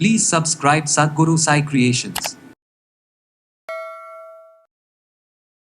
Please subscribe Sadhguru Sai Creations.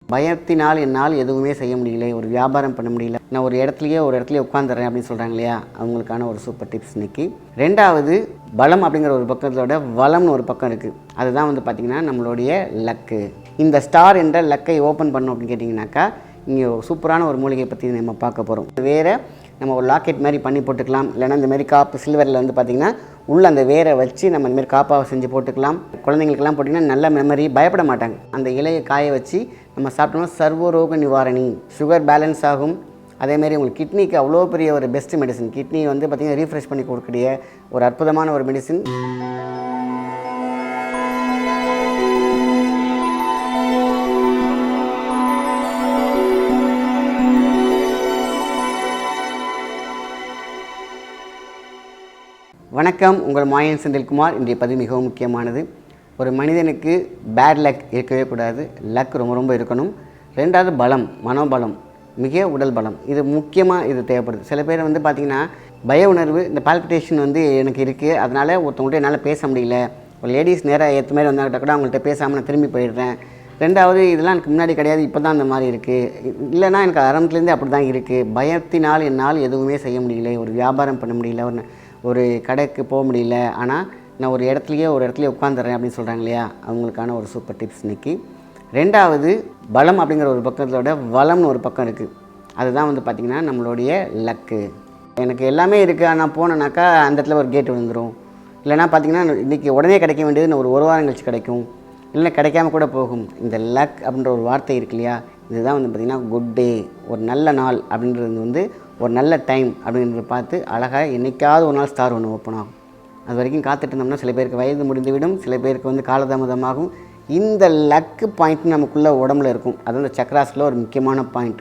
பயத்தினால் என்னால் எதுவுமே செய்ய முடியல, ஒரு வியாபாரம் பண்ண முடியல, நான் ஒரு இடத்துலையே உட்காந்துறேன் அப்படின்னு சொல்கிறாங்க இல்லையா, அவங்களுக்கான ஒரு சூப்பர் டிப்ஸ் இன்னைக்கு. ரெண்டாவது, பலம் அப்படிங்கிற ஒரு பக்கத்தோட வளம்னு ஒரு பக்கம் இருக்குது. அதுதான் வந்து பார்த்திங்கன்னா நம்மளுடைய லக்கு. இந்த ஸ்டார் என்ற லக்கை ஓப்பன் பண்ணோம் அப்படின்னு கேட்டிங்கனாக்கா, இங்கே சூப்பரான ஒரு மூலிகை பற்றி நம்ம பார்க்க போகிறோம். வேறு நம்ம ஒரு லாக்கெட் மாதிரி பண்ணி போட்டுக்கலாம், இல்லைனா இந்த மாதிரி காப்பு சில்வரில் வந்து பார்த்திங்கன்னா உள்ளே அந்த வேரை வச்சு நம்ம இந்தமாரி காப்பாவை செஞ்சு போட்டுக்கலாம். குழந்தைங்களுக்கெல்லாம் போட்டிங்கன்னா நல்ல மெமரி, பயப்பட மாட்டாங்க. அந்த இலையை காய வச்சு நம்ம சாப்பிட்டோம்னா சர்வரோக நிவாரணி, சுகர் பேலன்ஸ் ஆகும். அதேமாதிரி உங்களுக்கு கிட்னிக்கு அவ்வளோ பெரிய ஒரு பெஸ்ட் மெடிசன். கிட்னி வந்து பார்த்திங்கன்னா ரீஃப்ரெஷ் பண்ணி கொடுக்கக்கூடிய ஒரு அற்புதமான ஒரு மெடிசன். வணக்கம், உங்கள் மாயன் செந்தில்குமார். இன்றைய பதிவு மிகவும் முக்கியமானது. ஒரு மனிதனுக்கு பேட் லக் இருக்கவே கூடாது, லக் ரொம்ப இருக்கணும். ரெண்டாவது பலம், மனோபலம், மிக உடல் பலம், இது முக்கியமாக இது தேவைப்படுது. சில பேர் வந்து பார்த்திங்கன்னா பய உணர்வு, இந்த பால்பிட்டேஷன் வந்து எனக்கு இருக்குது, அதனால் ஒருத்தவங்கள்ட்ட என்னால் பேச முடியல. ஒரு லேடிஸ் நேராக ஏற்ற மாதிரி வந்தாக்கிட்ட கூட அவங்கள்ட்ட பேசாமல் நான் திரும்பி போயிடுறேன். ரெண்டாவது, இதெல்லாம் எனக்கு முன்னாடி கிடையாது, இப்போ தான் அந்த மாதிரி இருக்குது, இல்லைனா எனக்கு ஆரம்பத்துலேருந்தே அப்படி தான் இருக்குது. பயத்தினால் என்னால் எதுவுமே செய்ய முடியல, ஒரு வியாபாரம் பண்ண முடியல, ஒரு கடைக்கு போக முடியல, ஆனால் நான் ஒரு இடத்துலையே உட்காந்துறேன் அப்படின்னு சொல்கிறாங்க இல்லையா, அவங்களுக்கான ஒரு சூப்பர் டிப்ஸ் இன்றைக்கி. ரெண்டாவது, பலம் அப்படிங்கிற ஒரு பக்கத்தோட வளம்னு ஒரு பக்கம் இருக்குது. அதுதான் வந்து பார்த்திங்கன்னா நம்மளுடைய லக்கு. எனக்கு எல்லாமே இருக்குது, ஆனால் போனேனாக்கா அந்த இடத்துல ஒரு கேட் விழுந்துடும், இல்லைனா பார்த்திங்கன்னா இன்றைக்கி உடனே கிடைக்க வேண்டியது ஒரு வாரம் கழிச்சு கிடைக்கும், இல்லைன்னா கிடைக்காம கூட போகும். இந்த லக் அப்படின்ற ஒரு வார்த்தை இருக்கு இல்லையா, இதுதான் வந்து பார்த்திங்கன்னா குட் டே, ஒரு நல்ல நாள் அப்படின்றது வந்து ஒரு நல்ல டைம் அப்படின்றத பார்த்து அழகாக என்றைக்காவது ஒரு நாள் ஸ்டார் ஒன்று ஓப்பன் ஆகும். அது வரைக்கும் காத்துட்டு இருந்தோம்னா சில பேருக்கு வயது முடிந்துவிடும், சில பேருக்கு வந்து காலதாமதமாகும். இந்த லக்கு பாயிண்ட் நமக்குள்ளே உடம்புல இருக்கும். அது அந்த சக்கராஸில் ஒரு முக்கியமான பாயிண்ட்.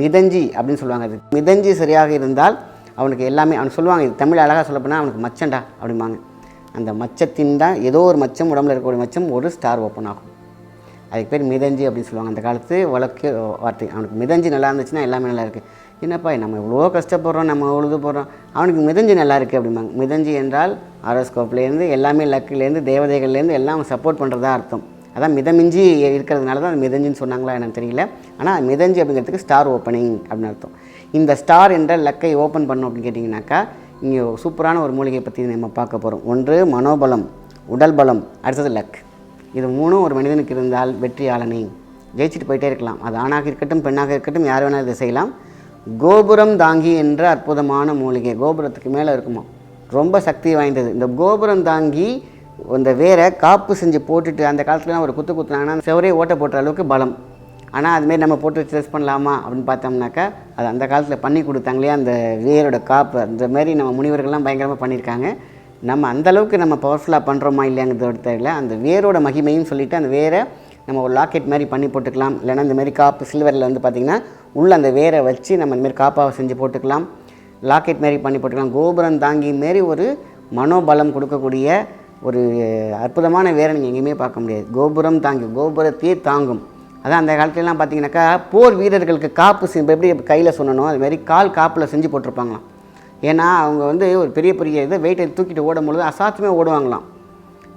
மிதஞ்சி அப்படின்னு சொல்லுவாங்க. அது மிதஞ்சி சரியாக இருந்தால் அவனுக்கு எல்லாமே, அவனுக்கு சொல்லுவாங்க, இது தமிழ் அழகாக சொல்லப்போனால் அவனுக்கு மச்சண்டா அப்படிம்பாங்க. அந்த மச்சத்தின் தான் ஏதோ ஒரு மச்சம், உடம்புல இருக்கக்கூடிய மச்சம் ஒரு ஸ்டார் ஓப்பன் ஆகும். அதுக்கு பேர் மிதஞ்சி அப்படின்னு சொல்லுவாங்க. அந்த காலத்து வழக்கு வார்த்தை. அவனுக்கு மிதஞ்சி நல்லா இருந்துச்சுன்னா எல்லாமே நல்லா இருக்குது. என்னப்பா நம்ம இவ்வளோ கஷ்டப்படுறோம், நம்ம உழுது போடுறோம், அவனுக்கு மிதஞ்சி நல்லா இருக்குது அப்படிம்பாங்க. மிதஞ்சி என்றால் ஆரோஸ்கோப்லேருந்து எல்லாமே லக்குலேருந்து தேவதைகள்லேருந்து எல்லாம் சப்போர்ட் பண்ணுறதா அர்த்தம். அதான் மிதமிஞ்சி இருக்கிறதுனால தான் அது மிதஞ்சின்னு சொன்னாங்களா எனக்கு தெரியல. ஆனால் மிதஞ்சி அப்படிங்கிறதுக்கு ஸ்டார் ஓப்பனிங் அப்படின்னு அர்த்தம். இந்த ஸ்டார் என்ற லக்கை ஓப்பன் பண்ணோம் அப்படின்னு கேட்டிங்கனாக்கா, இங்கே சூப்பரான ஒரு மூலிகை பற்றி நம்ம பார்க்க போகிறோம். ஒன்று மனோபலம், உடல் பலம், அடுத்தது லக். இது மூணும் ஒரு மனிதனுக்கு இருந்தால் வெற்றியாளனை ஜெயிச்சுட்டு போயிட்டே இருக்கலாம். அது ஆணாக இருக்கட்டும் பெண்ணாக இருக்கட்டும், யார் வேணாலும் இதை செய்யலாம். கோபுரம் தாங்கி என்ற அற்புதமான மூலிகை, கோபுரத்துக்கு மேலே இருக்குமா, ரொம்ப சக்தி வாய்ந்தது. இந்த கோபுரம் தாங்கி இந்த வேரை காப்பு செஞ்சு போட்டுட்டு அந்த காலத்துலலாம் ஒரு குத்துனாங்கன்னா செவரே ஓட்ட போட்டுற அளவுக்கு பலம். ஆனால் அதுமாரி நம்ம போட்டு ஸ்ட்ரெஸ் பண்ணலாமா அப்படின்னு பார்த்தோம்னாக்கா, அது அந்த காலத்தில் பண்ணி கொடுத்தாங்களே அந்த வேரோட காப்பு, அந்த மாதிரி நம்ம முனிவர்கள்லாம் பயங்கரமாக பண்ணியிருக்காங்க. நம்ம அந்தளவுக்கு நம்ம பவர்ஃபுல்லாக பண்ணுறோமா இல்லையாங்கிறதோட தெரியல. அந்த வேரோட மகிமையும் சொல்லிவிட்டு அந்த வேரை நம்ம ஒரு லாக்கெட் மாதிரி பண்ணி போட்டுக்கலாம், இல்லைனா இந்த மாதிரி காப்பு சில்வரில் வந்து பார்த்திங்கன்னா உள்ளே அந்த வேரை வச்சு நம்ம இந்தமாரி காப்பாவை செஞ்சு போட்டுக்கலாம், லாக்கெட் மாரி பண்ணி போட்டுக்கலாம். கோபுரம் தாங்கி மாரி ஒரு மனோபலம் கொடுக்கக்கூடிய ஒரு அற்புதமான வேரை நீங்கள் எங்கேயுமே பார்க்க முடியாது. கோபுரம் தாங்கி, கோபுரத்தையே தாங்கும். அதான் அந்த காலத்துலலாம் பார்த்திங்கனாக்கா போர் வீரர்களுக்கு காப்பு இப்போ எப்படி கையில் சொன்னனோ அதுமாரி கால் காப்பில் செஞ்சு போட்டிருப்பாங்களாம். ஏன்னா அவங்க வந்து ஒரு பெரிய இதை வெயிட்டை தூக்கிட்டு ஓடும்பொழுது அசாத்தியமாக ஓடுவாங்களாம்.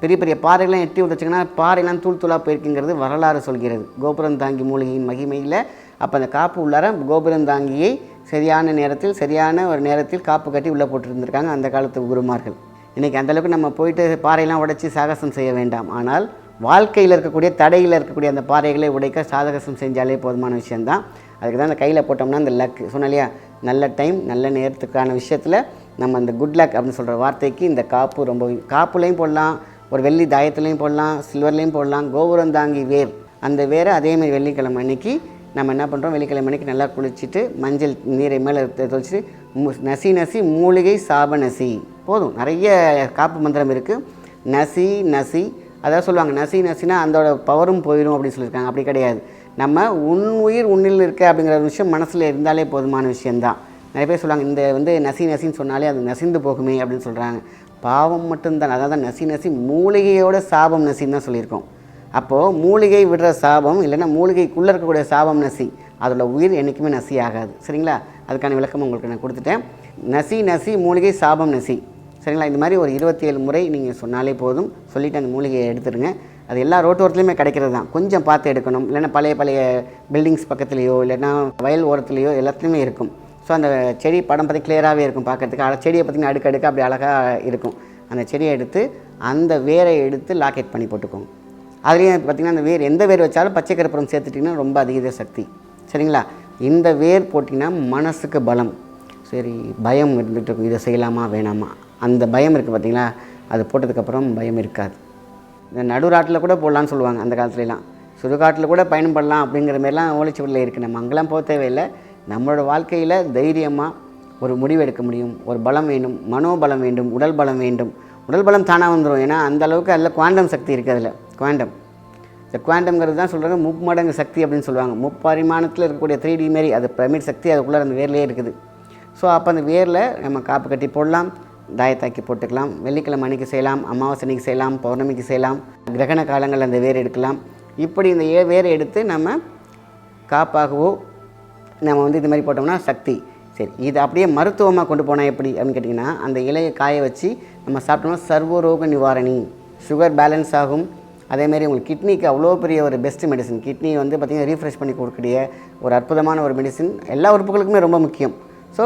பெரிய பாறைகள்லாம் எட்டி உதச்சிங்கன்னா பாறையெல்லாம் தூளாக போயிருக்குங்கிறது வரலாறு சொல்கிறது. கோபுரம் தாங்கி மூலிகையின் மகிமையில் அப்போ அந்த காப்பு உள்ளார கோபுரம் தாங்கியை சரியான நேரத்தில் காப்பு கட்டி உள்ளே போட்டுருந்துருக்காங்க அந்த காலத்து குருமார்கள். இன்றைக்கி அந்தளவுக்கு நம்ம போயிட்டு பாறையெல்லாம் உடைச்சி சாகசம் செய்ய வேண்டாம். ஆனால் வாழ்க்கையில் இருக்கக்கூடிய தடையில் இருக்கக்கூடிய அந்த பாறைகளை உடைக்க சாகசம் செஞ்சாலே போதுமான விஷயந்தான். அதுக்கு தான் அந்த கையில் போட்டோம்னா அந்த லக் சொன்னோம் இல்லையா, நல்ல டைம் நல்ல நேரத்துக்கான விஷயத்தில் நம்ம அந்த குட் லக் அப்படின்னு சொல்கிற வார்த்தைக்கு இந்த காப்பு ரொம்ப, காப்புலையும் போடலாம், ஒரு வெள்ளி தாயத்துலேயும் போடலாம், சில்வர்லேயும் போடலாம். கோபுரம் தாங்கி வேர், அந்த வேரை அதேமாதிரி வெள்ளிக்கிழமை அன்னைக்கு நம்ம என்ன பண்ணுறோம், வெள்ளிக்கிழமை அன்னைக்கு நல்லா குளிச்சுட்டு மஞ்சள் நீரை மேலே தொளிச்சுட்டு நசி மூலிகை சாப நசி போதும். நிறைய காப்பு மந்திரம் இருக்குது. நசி அதாவது சொல்லுவாங்க, நசினா அதோட பவரும் போயிடும் அப்படின்னு சொல்லியிருக்காங்க. அப்படி கிடையாது. நம்ம உயிர் உன்னில் இருக்க அப்படிங்கிற விஷயம் மனசில் இருந்தாலே போதுமான விஷயந்தான். நிறைய பேர் சொல்லுவாங்க, இந்த வந்து நசின்னு சொன்னாலே அது நசிந்து போகுமே அப்படின்னு சொல்கிறாங்க. பாவம் மட்டும்தான். அதாவது நசி மூலிகையோட சாபம் நசின்னு தான் சொல்லியிருக்கோம். அப்போது மூலிகை விடுற சாபம், இல்லைன்னா மூலிகைக்குள்ளே இருக்கக்கூடிய சாபம் நசி, அதோட உயிர் என்றைக்குமே நசி ஆகாது. சரிங்களா? அதுக்கான விளக்கம் உங்களுக்கு நான் கொடுத்துட்டேன். நசி மூலிகை சாபம் நசி. சரிங்களா? இந்த மாதிரி ஒரு 27 முறை நீங்கள் சொன்னாலே போதும். சொல்லிவிட்டு அந்த மூலிகையை எடுத்துடுங்க. அது எல்லா ரோட்டோரத்துலையுமே கிடைக்கிறது தான். கொஞ்சம் பார்த்து எடுக்கணும். இல்லைன்னா பழைய பில்டிங்ஸ் பக்கத்துலேயோ இல்லைன்னா வயல் ஓரத்துலேயோ எல்லாத்துலேயுமே இருக்கும். ஸோ அந்த செடி படம் பார்த்து கிளியராகவே இருக்கும் பார்க்குறதுக்கு. செடியை பார்த்திங்கன்னா அடுக்கடுக்கு அப்படி அழகாக இருக்கும். அந்த செடியை எடுத்து அந்த வேரை எடுத்து லாக்கெட் பண்ணி போட்டுக்கோங்க. அதுலேயும் பார்த்திங்கன்னா அந்த வேர் எந்த வேர் வச்சாலும் பச்சை கற்பூரம் சேர்த்துட்டிங்கன்னா ரொம்ப அதிக சக்தி. சரிங்களா? இந்த வேர் போட்டிங்கன்னா மனசுக்கு பலம். சரி, பயம் இருந்துகிட்டு இருக்கும், இதை செய்யலாமா வேணாமா, அந்த பயம் இருக்குது பார்த்திங்களா, அது போட்டதுக்கப்புறம் பயம் இருக்காது. இந்த நடுராட்டில் கூட போடலான்னு சொல்லுவாங்க அந்த காலத்துலலாம். சுடுகாட்டில் கூட பயணம் பண்ணலாம் அப்படிங்கிற மாதிரிலாம் ஓலைச்சுவடியில் இருக்குது. நம்ம அங்கெல்லாம் போக தேவையில்லை. நம்மளோட வாழ்க்கையில் தைரியமாக ஒரு முடிவு எடுக்க முடியும். ஒரு பலம் வேண்டும், மனோபலம் வேண்டும், உடல் பலம் வேண்டும். உடல் பலம் தானாக வந்துடும். ஏன்னா அந்த அளவுக்கு அதில் குவாண்டம் சக்தி இருக்குது. அதில் குவாண்டம், இந்த குவாண்டம்ங்கிறது தான் சொல்கிறாங்க மும்மடங்கு சக்தி அப்படின்னு சொல்லுவாங்க. முப்பரிமாணத்தில் இருக்கக்கூடிய 3D மாரி அது பிரமிட் சக்தி அதுக்குள்ளே அந்த வேர்லேயே இருக்குது. ஸோ அப்போ அந்த வேரில் நம்ம காப்பு கட்டி போடலாம், தாயத்தாக்கி போட்டுக்கலாம். வெள்ளிக்கிழமை அன்றைக்கி செய்யலாம், அமாவாசை அன்றைக்கி செய்யலாம், பௌர்ணமிக்கு செய்யலாம், கிரகண காலங்களில் அந்த வேர் எடுக்கலாம். இப்படி இந்த வேரை எடுத்து நம்ம காப்பாகவோ நம்ம வந்து இது மாதிரி போட்டோம்னா சக்தி. சரி, இது அப்படியே மருத்துவமாக கொண்டு போனால் எப்படி அப்படின்னு கேட்டிங்கன்னா, அந்த இலையை காய வச்சு நம்ம சாப்பிட்டோம்னா சர்வரோக நிவாரணி, சுகர் பேலன்ஸ் ஆகும். அதேமாதிரி உங்களுக்கு கிட்னிக்கு அவ்வளோ பெரிய ஒரு பெஸ்ட்டு மெடிசன். கிட்னி வந்து பார்த்திங்கன்னா ரீஃப்ரெஷ் பண்ணி கொடுக்கக்கூடிய ஒரு அற்புதமான ஒரு மெடிசன். எல்லா உறுப்புகளுக்குமே ரொம்ப முக்கியம். ஸோ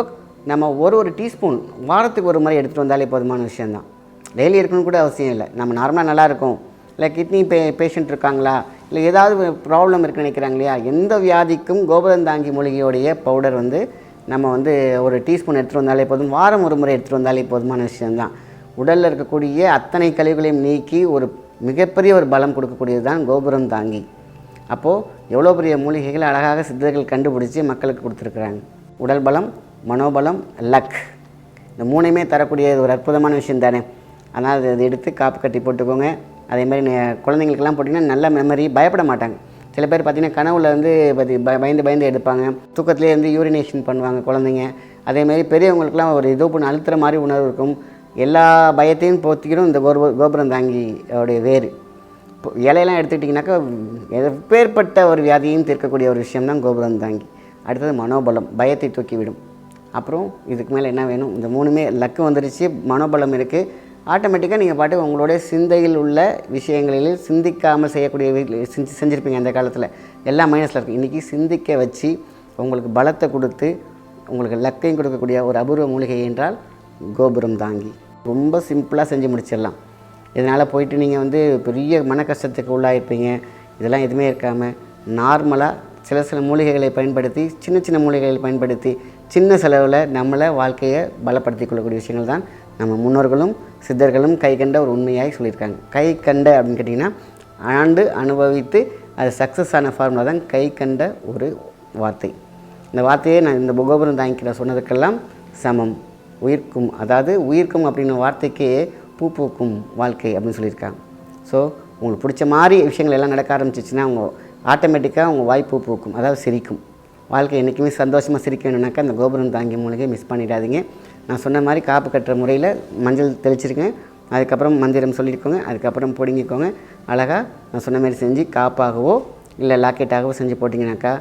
நம்ம ஒரு டீஸ்பூன் வாரத்துக்கு ஒரு முறை எடுத்துகிட்டு வந்தாலே போதுமான விஷயந்தான். டெய்லி இருக்கணும்னு கூட அவசியம் இல்லை. நம்ம நார்மலாக நல்லாயிருக்கும், இல்லை கிட்னி பேஷண்ட் இருக்காங்களா, இல்லை ஏதாவது ப்ராப்ளம் இருக்குன்னு நினைக்கிறாங்க இல்லையா, எந்த வியாதிக்கும் கோபுரந்தாங்கி மூலிகையோடைய பவுடர் வந்து நம்ம வந்து ஒரு டீஸ்பூன் எடுத்துகிட்டு வந்தாலே போதும். வாரம் ஒரு முறை எடுத்துகிட்டு வந்தாலே போதுமான விஷயந்தான். உடலில் இருக்கக்கூடிய அத்தனை கழிவுகளையும் நீக்கி ஒரு மிகப்பெரிய ஒரு பலம் கொடுக்கக்கூடியது தான் கோபுரம் தாங்கி. அப்போது எவ்வளோ பெரிய மூலிகைகள் அழகாக சித்தர்கள் கண்டுபிடிச்சி மக்களுக்கு கொடுத்துருக்குறாங்க. உடல் பலம், மனோபலம், லக், இந்த மூணையுமே தரக்கூடிய ஒரு அற்புதமான விஷயம் தானே. அதனால் அதை எடுத்து காப்பு கட்டி போட்டுக்கோங்க. அதேமாதிரி குழந்தைங்களுக்கெல்லாம் போட்டிங்கன்னா நல்ல மெமரி, பயப்பட மாட்டாங்க. சில பேர் பார்த்திங்கன்னா கனவுல வந்து பயந்து எடுப்பாங்க, தூக்கத்துலேயே வந்து யூரினேஷன் பண்ணுவாங்க குழந்தைங்க. அதேமாதிரி பெரியவங்களுக்குலாம் ஒரு ஏதோ ஒன்று அழுத்துற மாதிரி உணர்வு இருக்கும். எல்லா பயத்தையும் போத்திக்கிறோம் இந்த கோபுரம் தாங்கியோடைய வேர். இப்போ இலையெல்லாம் எடுத்துக்கிட்டிங்கனாக்கா எப்பேற்பட்ட ஒரு வியாதியையும் தீர்க்கக்கூடிய ஒரு விஷயம்தான் கோபுரம் தாங்கி. அடுத்தது மனோபலம், பயத்தை தூக்கிவிடும். அப்புறம் இதுக்கு மேலே என்ன வேணும்? இந்த மூணுமே லக்கு வந்துருச்சு, மனோபலம் இருக்குது. ஆட்டோமேட்டிக்காக நீங்கள் பாட்டு உங்களுடைய சிந்தையில் உள்ள விஷயங்களில் சிந்திக்காமல் செய்யக்கூடிய செஞ்சுருப்பீங்க அந்த காலத்தில். எல்லாம் மைனஸில் இருக்குது. இன்றைக்கி சிந்திக்க வச்சு உங்களுக்கு பலத்தை கொடுத்து உங்களுக்கு லக்கையும் கொடுக்கக்கூடிய ஒரு அபூர்வ மூலிகை என்றால் கோபுரம் தாங்கி. ரொம்ப சிம்பிளாக செஞ்சு முடிச்சிடலாம். இதனால் போயிட்டு நீங்கள் வந்து பெரிய மன கஷ்டத்துக்கு உள்ளாயிருப்பீங்க. இதெல்லாம் எதுவுமே இருக்காமல் நார்மலாக சில மூலிகைகளை பயன்படுத்தி, சின்ன மூலிகைகளை பயன்படுத்தி சின்ன செலவில் நம்மளை வாழ்க்கையை பலப்படுத்தி கொள்ளக்கூடிய விஷயங்கள் தான் நம்ம முன்னோர்களும் சித்தர்களும் கை கண்ட ஒரு உண்மையாக சொல்லியிருக்காங்க. கை கண்ட அப்படின்னு கேட்டிங்கன்னா ஆண்டு அனுபவித்து அது சக்ஸஸ் ஆன ஃபார்முலா தான் கை கண்ட ஒரு வார்த்தை. இந்த வார்த்தையை நான் இந்த கோபுரம் தாங்கிக்கிற சொன்னதுக்கெல்லாம் சமம். உயிர்க்கும், அதாவது உயிர்க்கும் அப்படின்ற வார்த்தைக்கே பூ பூக்கும் வாழ்க்கை அப்படின்னு சொல்லியிருக்காங்க. ஸோ உங்களுக்கு பிடிச்ச மாதிரி விஷயங்கள் எல்லாம் நடக்க ஆரம்பிச்சிச்சுன்னா அவங்க ஆட்டோமேட்டிக்காக உங்கள் வாய்ப்பு பூக்கும், அதாவது சிரிக்கும். வாழ்க்கை என்றைக்குமே சந்தோஷமாக சிரிக்க வேணும்னாக்கா அந்த கோபுரம் தாங்கி மூலிகை மிஸ் பண்ணிடாதீங்க. நான் சொன்ன மாதிரி காப்பு கட்டுற முறையில் மஞ்சள் தெளிச்சிருக்கேன், அதுக்கப்புறம் மந்திரம் சொல்லியிருக்கோங்க, அதுக்கப்புறம் பிடுங்கிக்கோங்க. அழகாக நான் சொன்ன மாதிரி செஞ்சு காப்பாகவோ இல்லை லாக்கெட்டாகவோ செஞ்சு போட்டிங்கனாக்கா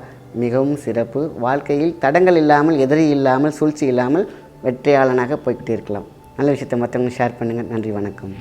மிகவும் சிறப்பு. வாழ்க்கையில் தடங்கள் இல்லாமல், எதிரி இல்லாமல், சூழ்ச்சி இல்லாமல் வெற்றியாளனாக போய்கிட்டே இருக்கலாம். நல்ல விஷயத்தை மற்றவங்க ஷேர் பண்ணுங்கள். நன்றி, வணக்கம்.